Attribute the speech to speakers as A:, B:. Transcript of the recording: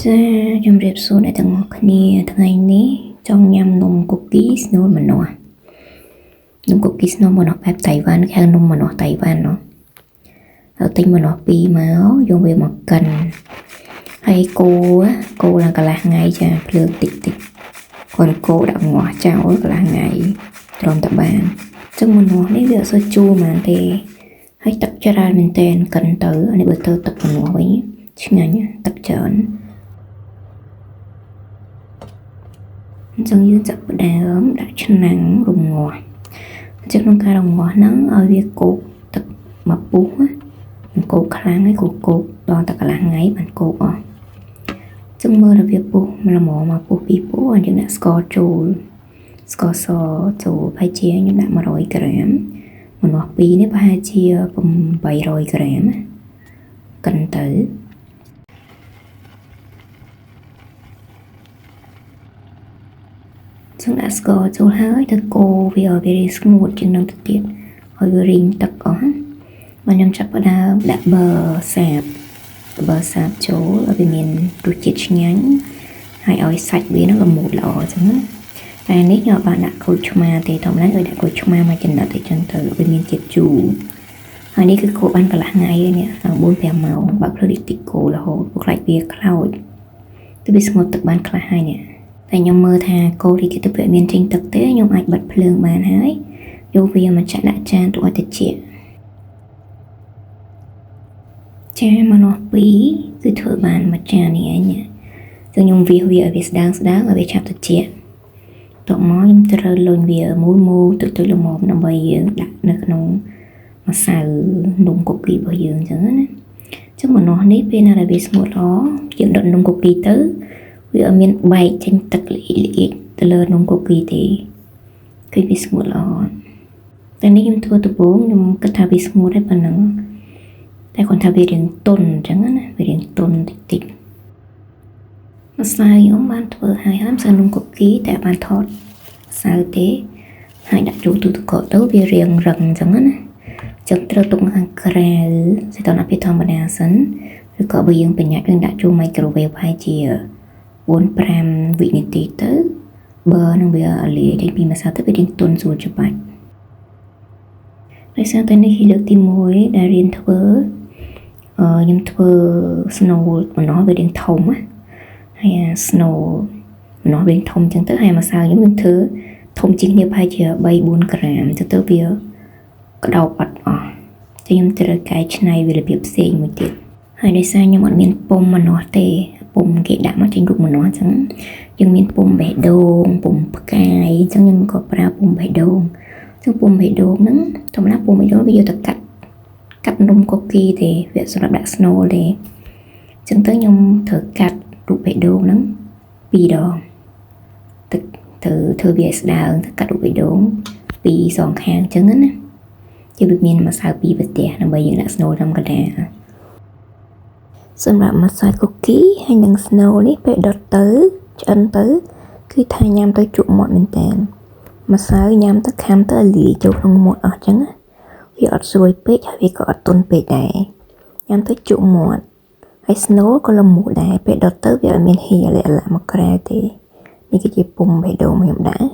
A: ចាជំរាបសួរអ្នកទាំងអស់គ្នាថ្ងៃនេះចង់ញ៉ាំនំ cookies ស្នូលម្នាស់នំ cookies ស្នូលម្នាស់បែបតៃវ៉ាន់គេហៅនំម្នាស់តៃវ៉ាន់នោះហើយទិញម្នាស់ពីរមកយកវាមកកិនហើយកូរឡើងកន្លះថ្ងៃចាភ្លើងតិចគាត់កូរដាក់ងាស់ចោលកន្លះថ្ងៃត្រឹមតែបានចឹងម្នាស់នេះវាអត់សូវជូរហ្មងទេហើយទឹកច្រើនមែនតើកិនទៅនេះបើទៅទឹកម្នាស់វិញឆ្ងាញ់ទឹកច្រើនអញ្ចឹងយើងចាប់ផ្ដើមដាក់ឆ្នាំងរំងាស់អញ្ចឹងក្នុងការរំងាស់ហ្នឹងឲ្យវាកូរទឹកមកពុះមិនកូរខ្លាំងហើយកូរដល់តែកន្លះថ្ងៃបានកូរអស់អញ្ចឹងមើលរបៀបពុះល្មមមកពុះពីពុះយើងដាក់ស្ករចូលស្ករសចូលប្រហែលជាខ្ញុំដាក់100ក្រាមម្នាស់ពីរនេះប្រហែលជា800ក្រាមកិនទៅចឹងដាក់ស្ករចូលហើយទៅកូរវាឲ្យវាស្ងួតជាងនឹងទៅទៀតឲ្យវារីងទឹកអស់មកខ្ញុំចាប់ផ្ដើមដាក់ប៊ឺសាបចូលឲ្យវាមានរសជាតិឆ្ងាញ់ហើយឲ្យសាច់វានឹងល្មួតល្អចឹងណាតែនេះខ្ញុំបានដាក់ក្រូចឆ្មាទេធម្មតាឲ្យដាក់ក្រូចឆ្មាមកចំណិតអីចឹងទៅវាមានជាតិជូរហើយនេះគឺកូរបានកន្លះថ្ងៃនេះ4-5ម៉ោងបើភ្លើងតិចកូររហូតព្រោះខ្លាចវាខ្លោចទៅវាស្ងួតទឹកបានខ្លះហើយនេះតែខ្ញុំមើលថាកូរទីទៅវាមានចេញទឹកទេខ្ញុំអាចបិទភ្លើងបានហើយយកវាមកចាក់ដាក់ចានទុកឲ្យត្រជាក់ចានម្នាស់ពីរគឺធ្វើបានមួយចាននេះឯងចឹងខ្ញុំវាឲ្យវាស្ដើងឲ្យវាឆាប់ត្រជាក់តោះមកខ្ញុំត្រូវលុញវាមូលទៅល្មមដើម្បីយើងដាក់នៅក្នុងម្សៅនំកូគីរបស់យើងចឹងណាចឹងម្នាស់នេះពេលណាដែលវាស្ងួតល្អយើងដុតនំកូគីទៅវាអត់មានបែកចេញទឹកល្អិតទៅលើនំកូគីទេគឺវាស្ងួតល្អតែនេះខ្ញុំធ្វើដំបូងខ្ញុំគិតថាវាស្ងួតហើយប៉ុណ្ណឹងតែគាត់ថាវារៀងទន់អញ្ចឹងណាវារៀងទន់តិចម្សៅខ្ញុំបានធ្វើហើយម្សៅនំកូគីតែបានថតម្សៅទេហើយដាក់ចូលទូទឹកកកទៅវារៀងរឹងអញ្ចឹងណាចឹងត្រូវទុកខាងក្រៅសីតុណ្ហភាពធម្មតាសិនឬក៏បើយើងប្រញាប់យើងដាក់ចូល microwave ហើយជា4-5 វិនាទីទៅបើនឹងវាលាយចេញពីម្សៅទៅវារៀងទន់ស្រួលច្បាច់ដោយសារតែនេះជាលើកទី1ដែលរៀនធ្វើខ្ញុំធ្វើ snow ម្នាស់វារៀងធំណាហើយ snow ម្នាស់រៀងធំចឹងទៅហើយម្សៅខ្ញុំធ្វើធំជាងនេះប្រហែលជា 3-4 ក្រាមទៅវាក្តោបអត់អស់ខ្ញុំត្រូវកែច្នៃវារបៀបផ្សេងមួយទៀតហើយដោយសារខ្ញុំអត់មានពុម្នាស់ទេពុំគេដាក់មកចេញរូបម្នាស់អញ្ចឹងយើងមានពុំបេះដូងពុំផ្កាយអញ្ចឹងខ្ញុំក៏ប្រើពុំបេះដូងអញ្ចឹងពុំបេះដូងហ្នឹងធម្មតាពុំបេះដូងវាយកទៅកាត់នំកូគីទេវាសម្រាប់ដាក់ snow ទេអញ្ចឹងទៅខ្ញុំត្រូវកាត់រូបបេះដូងហ្នឹង2ដងទៅធ្វើវាស្ដើងទៅកាត់រូបបេះដូងពីសងខាងអញ្ចឹងណាជាវាមានម្សៅ2ប្រទេសដើម្បីយើងដាក់ snow តាមកណ្ដាលសម្រាប់ម្សៅកូគីហើយនិង snow នេះពេលដុតទៅឆ្អិនទៅគឺថាញ៉ាំទៅជក់មាត់មែនតើម្សៅញ៉ាំទៅខាំទៅលាយចូលក្នុងមាត់អស់ចឹងវាអត់ស្រួយពេកហើយវាក៏អត់ទន់ពេកដែរញ៉ាំទៅជក់មាត់ហើយ snow ក៏ល្មូតដែរពេលដុតទៅវាអត់មានហៀរលាក់មកក្រៅទេនេះគឺជាពុំបេះដូងខ្ញុំដែរ